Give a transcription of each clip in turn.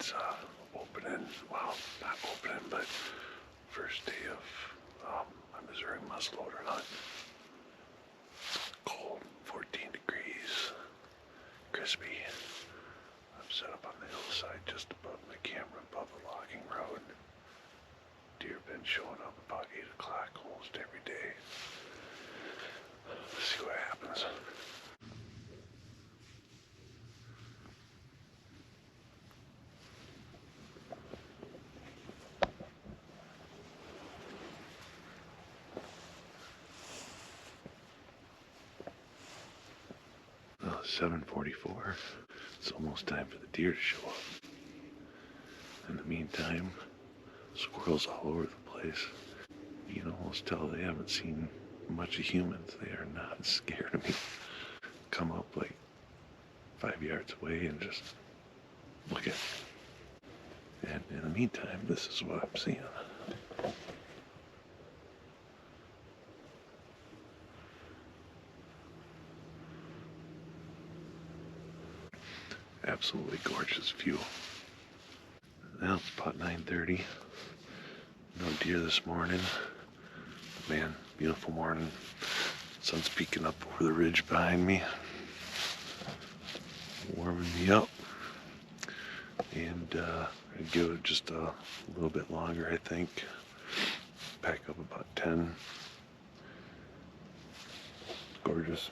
it's opening, well, not opening, but first day of my Missouri muzzleloader hunt. Cold, 14 degrees, crispy. I'm set up on the hillside just above my camera, above a logging road. Deer been showing up about 8 o'clock almost every day. Let's see what happens. Well, 7:44. It's almost time for the deer to show up. In the meantime, squirrels all over the place. You can almost tell they haven't seen much of humans. They are not scared of me. Come up like 5 yards away and just look at me. And in the meantime, this is what I'm seeing. Absolutely gorgeous view. Now it's about 9:30. No deer this morning. Man, beautiful morning. Sun's peeking up over the ridge behind me. Warming me up. And I'd give it just a little bit longer, I think. Pack up about 10. Gorgeous.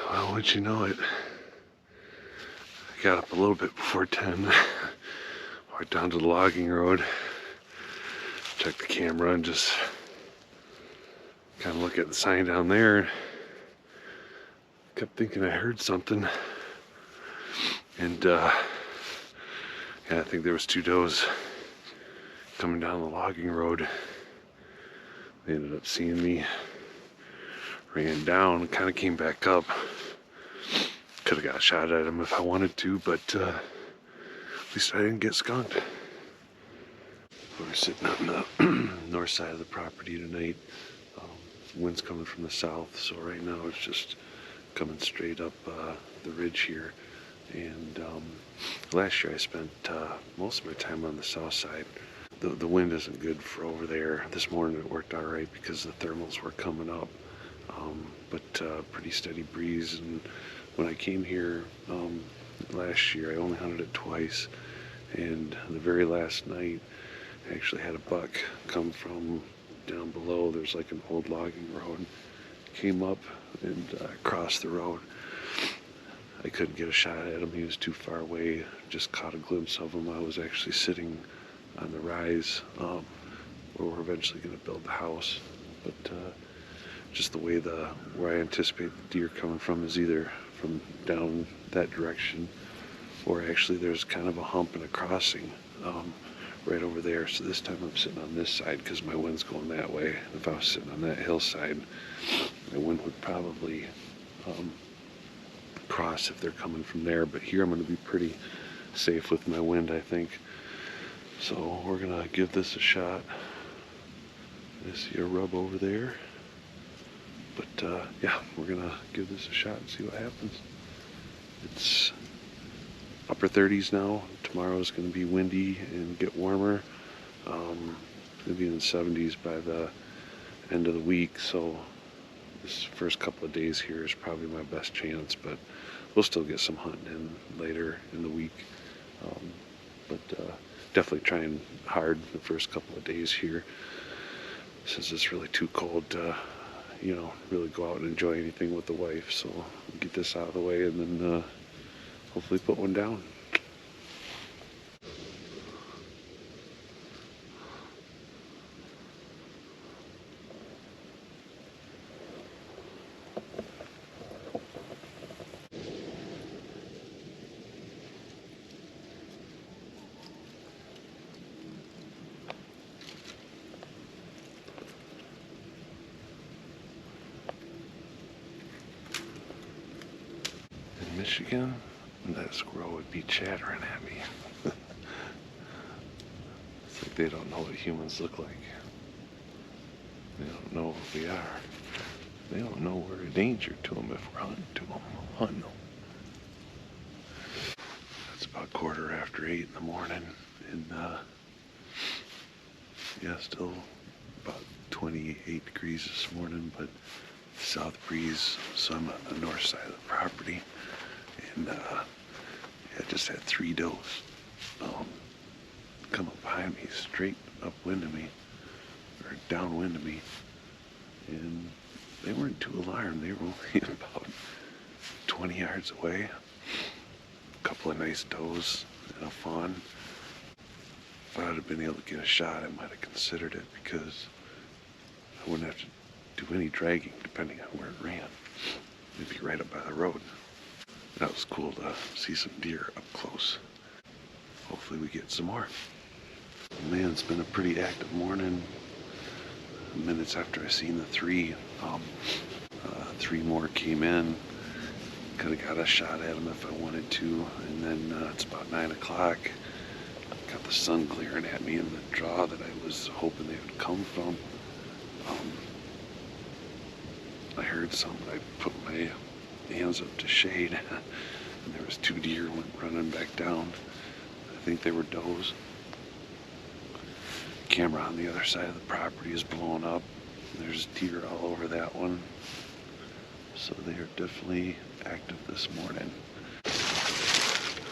Well, once you know it, I got up a little bit before 10. Walked down to the logging road, checked the camera, and just kind of look at the sign down there. Kept thinking I heard something, and yeah, I think there was 2 does coming down the logging road. They ended up seeing me, ran down, kind of came back up. Could have got a shot at him if I wanted to, but at least I didn't get skunked. We're sitting on the north side of the property tonight. Wind's coming from the south, so right now it's just coming straight up the ridge here. And last year I spent most of my time on the south side. The wind isn't good for over there. This morning it worked all right because the thermals were coming up, but pretty steady breeze. And when I came here last year, I only hunted it twice, and the very last night I actually had a buck come from down below. There's like an old logging road, came up and crossed the road. I couldn't get a shot at him, he was too far away. Just caught a glimpse of him. I was actually sitting on the rise where we're eventually going to build the house, but just the way where I anticipate the deer coming from is either from down that direction, or actually there's kind of a hump and a crossing right over there. So this time I'm sitting on this side because my wind's going that way. If I was sitting on that hillside, my wind would probably cross if they're coming from there. But here I'm going to be pretty safe with my wind, I think. So we're going to give this a shot. I see a rub over there. But yeah, we're going to give this a shot and see what happens. It's upper 30s now. Tomorrow's going to be windy and get warmer. It's going to be in the 70s by the end of the week, so this first couple of days here is probably my best chance, but we'll still get some hunting in later in the week. But definitely trying hard the first couple of days here, since it's really too cold to, you know, really go out and enjoy anything with the wife. So we'll get this out of the way and then hopefully put one down. In Michigan, that squirrel would be chattering at me. It's like they don't know what humans look like. They don't know who we are. They don't know we're a danger to them if we're hunting to them. Hunting them. It's about 8:15 in the morning, and yeah, still about 28 degrees this morning, but south breeze, so I'm on the north side of the property, and yeah, just had 3 does come up behind me, straight upwind of me, or downwind of me, and they weren't too alarmed. They were only about 20 yards away. A couple of nice does and a fawn. If I would have been able to get a shot, I might have considered it, because I wouldn't have to do any dragging depending on where it ran. It'd be right up by the road. That was cool to see some deer up close. Hopefully we get some more. Man, it's been a pretty active morning. Minutes after I seen the 3, 3 more came in. Could have got a shot at them if I wanted to. And then it's about 9 o'clock. Got the sun glaring at me in the draw that I was hoping they would come from. I heard some. I put my hands up to shade, and there was 2 deer went running back down. I think they were does. Camera on the other side of the property is blown up. There's deer all over that one. So they are definitely active this morning.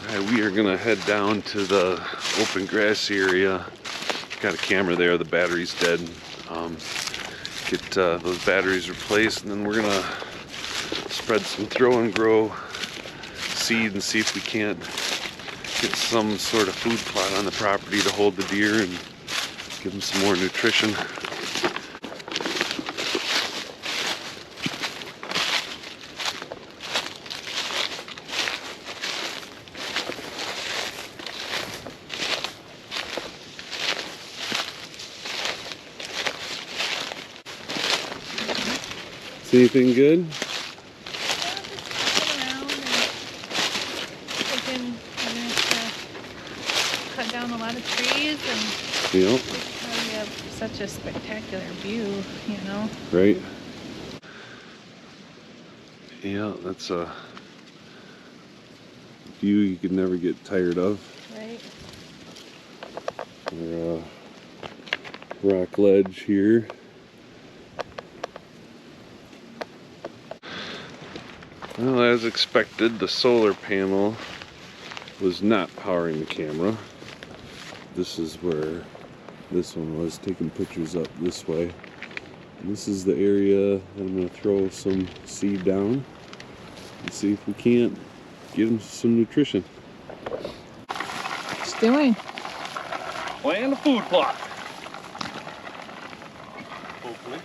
Alright, we are gonna head down to the open grass area. Got a camera there, the battery's dead. Get those batteries replaced, and then we're gonna spread some throw and grow seed and see if we can't get some sort of food plot on the property to hold the deer and give them some more nutrition. See anything good? Cut down a lot of trees, and yep. We have such a spectacular view, you know. Right. Yeah, that's a view you could never get tired of. Right. Or rock ledge here. Well, as expected, the solar panel was not powering the camera. This is where this one was, taking pictures up this way. And this is the area that I'm going to throw some seed down and see if we can't get them some nutrition. What's doing? Playing the food plot. Hopefully.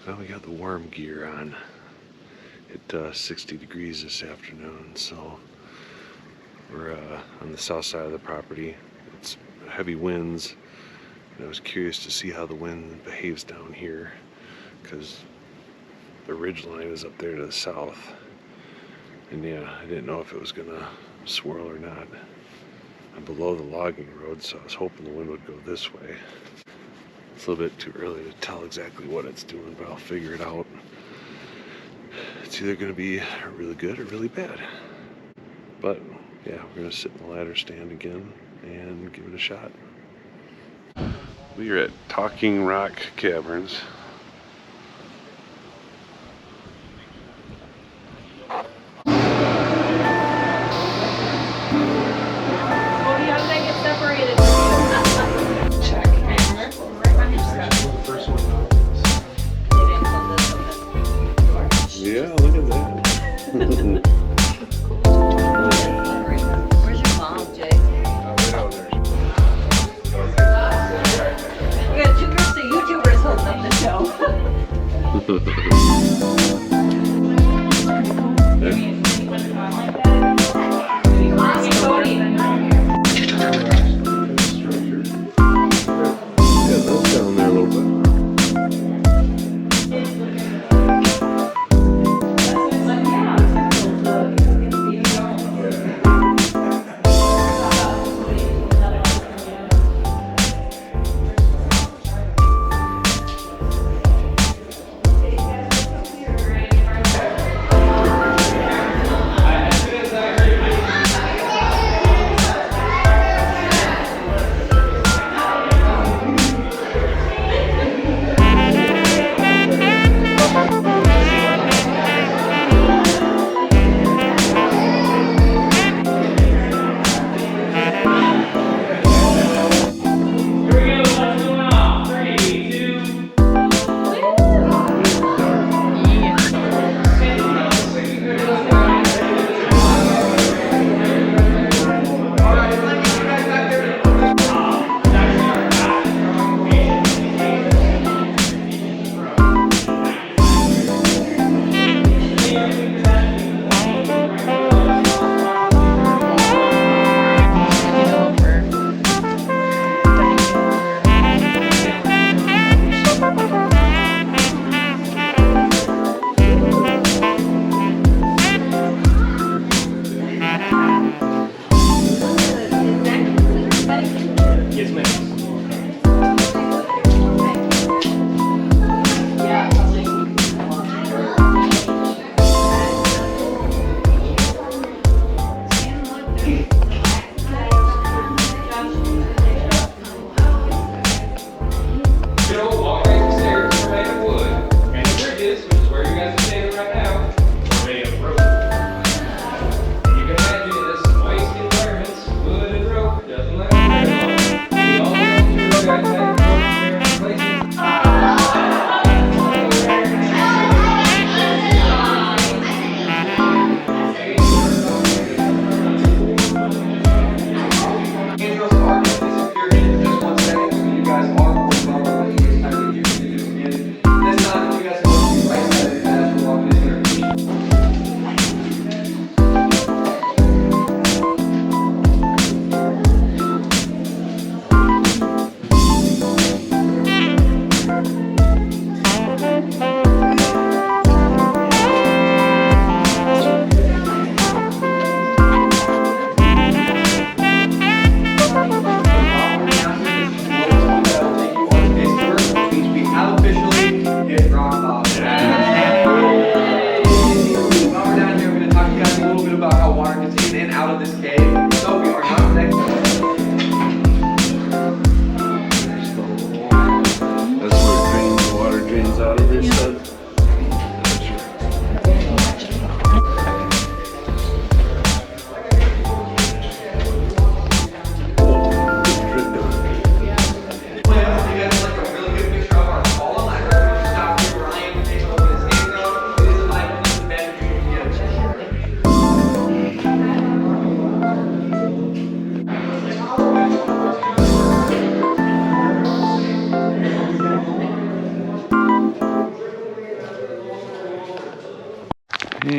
Well, we got the warm gear on. It 60 degrees this afternoon, so we're on the south side of the property. It's heavy winds, and I was curious to see how the wind behaves down here, because the ridge line is up there to the south, and yeah, I didn't know if it was gonna swirl or not. I'm below the logging road, so I was hoping the wind would go this way. It's a little bit too early to tell exactly what it's doing, but I'll figure it out. It's either going to be really good or really bad. But yeah, we're going to sit in the ladder stand again and give it a shot. We are at Talking Rock Caverns. Yeah, look at that. Where's your mom, Jay? Right out there. We got 2 groups of YouTubers holding up the show. Yeah, that's down there a little bit.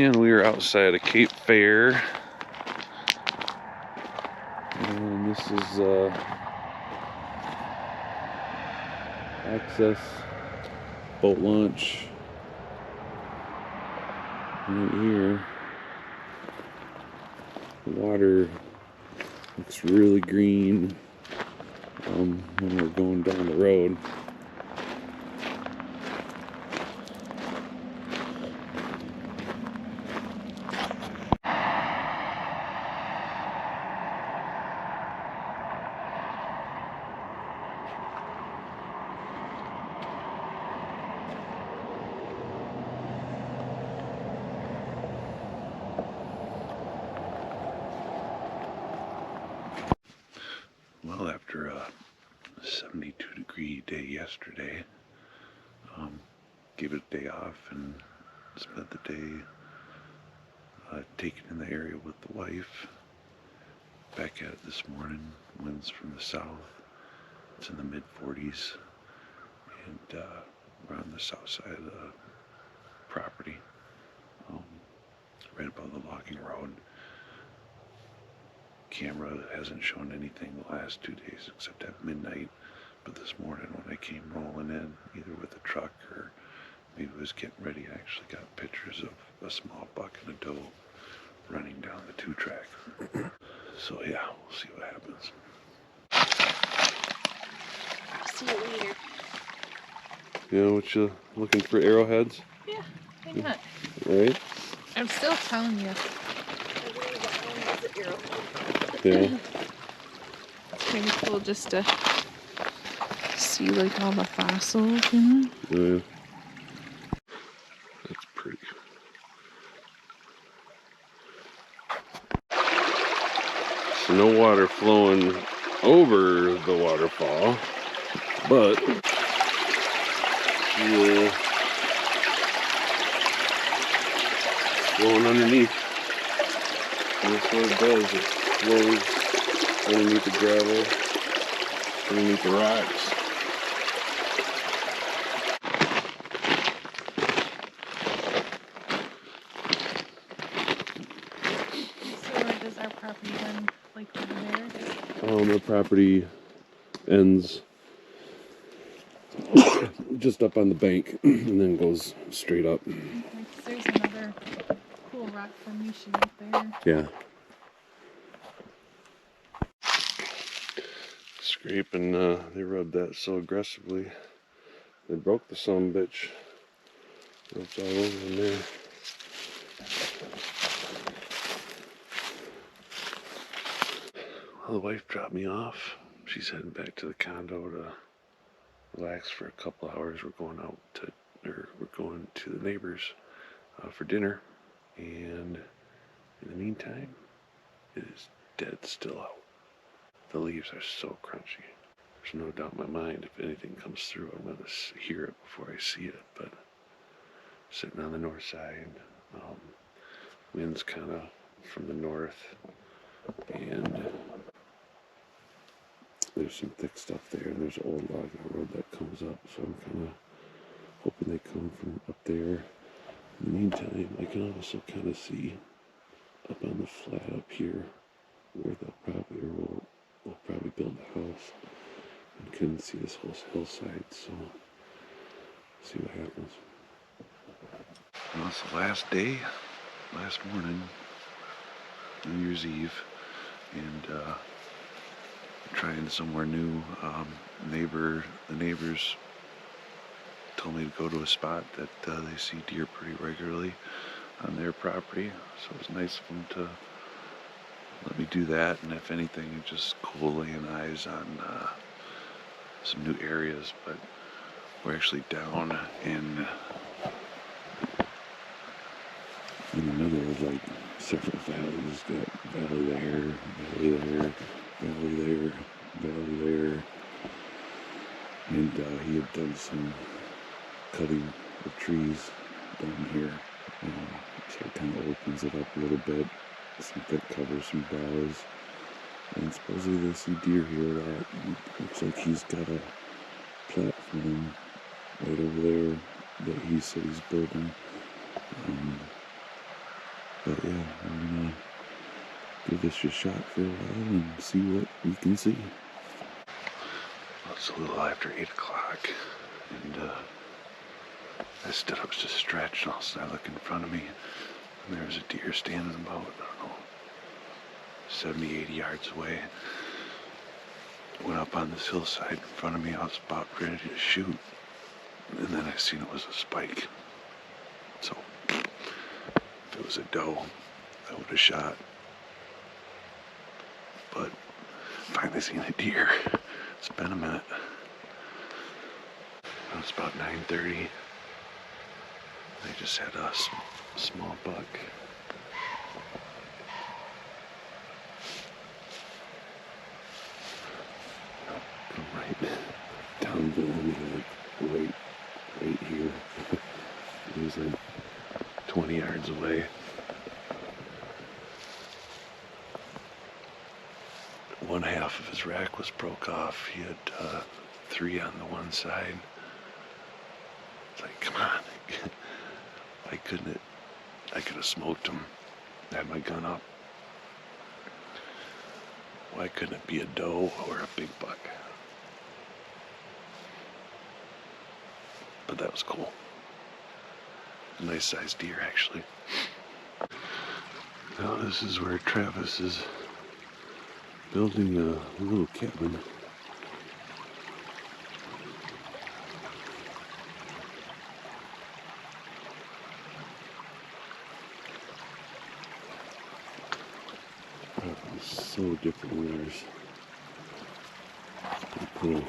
And we are outside of Cape Fair. And this is access boat launch right here. The water looks really green when we're going down the road. Well, after a 72-degree day yesterday, gave it a day off and spent the day taking in the area with the wife. Back at it this morning, winds from the south. It's in the mid-40s, and we're on the south side of the property, right above the logging road. Camera hasn't shown anything the last 2 days except at midnight, but this morning when I came rolling in, either with a truck or maybe it was getting ready, I actually got pictures of a small buck and a doe running down the 2-track. So yeah, we'll see what happens. See you later. You know what you looking for, arrowheads? Yeah, why not? Right? I'm still telling you. Yeah. It's kind of cool just to see like all the fossils, you know? Yeah. That's pretty. So no water flowing over the waterfall, but flowing underneath. And that's what it does. It flows underneath the gravel, underneath the rocks. So where does our property end? Like over there? The property ends just up on the bank and then goes straight up. Okay, 'cause there's another cool rock formation right there. Yeah. Scraping, they rubbed that so aggressively. They broke the sumbitch. It's all over in there. Well, the wife dropped me off. She's heading back to the condo to relax for a couple hours. We're going to the neighbors for dinner. And in the meantime, it is dead still out. The leaves are so crunchy. There's no doubt in my mind if anything comes through, I'm going to hear it before I see it. But sitting on the north side, wind's kind of from the north, and there's some thick stuff there, and there's an old logging road that comes up, so I'm kind of hoping they come from up there. In the meantime, I can also kind of see up on the flat up here where we'll probably build a house, and couldn't see this whole hillside, so see what happens. Well, it's the last day, last morning, New Year's Eve, and trying somewhere new. The neighbors told me to go to a spot that they see deer pretty regularly on their property, so it was nice of them to let me do that, and if anything, it's just cool laying eyes on some new areas. But we're actually down in the middle of like several valleys. Got valley there, valley there, valley there, valley there, and he had done some cutting of trees down here, so it kind of opens it up a little bit. Some thick cover, some boughs, and supposedly they see deer here a lot. Looks like he's got a platform right over there that he said he's building. But yeah, we're gonna give this a shot for a while and see what we can see. Well, it's a little after 8 o'clock, and I stood up to stretch, and all of a sudden I look in front of me, and there was a deer standing about, I don't know, 70, 80 yards away. Went up on this hillside in front of me. I was about ready to shoot, and then I seen it was a spike. So if it was a doe, I would have shot. But finally seen a deer. It's been a minute. It's about 9:30. I just had a small buck. Come right down below me, like right here. He was like 20 yards away. One half of his rack was broke off. He had 3 on the one side. It's like, come on. I could have smoked him. I had my gun up. Why couldn't it be a doe or a big buck? But that was cool. A nice sized deer, actually. Now this is where Travis is building a little cabin. It's so different than ours. Pretty cool.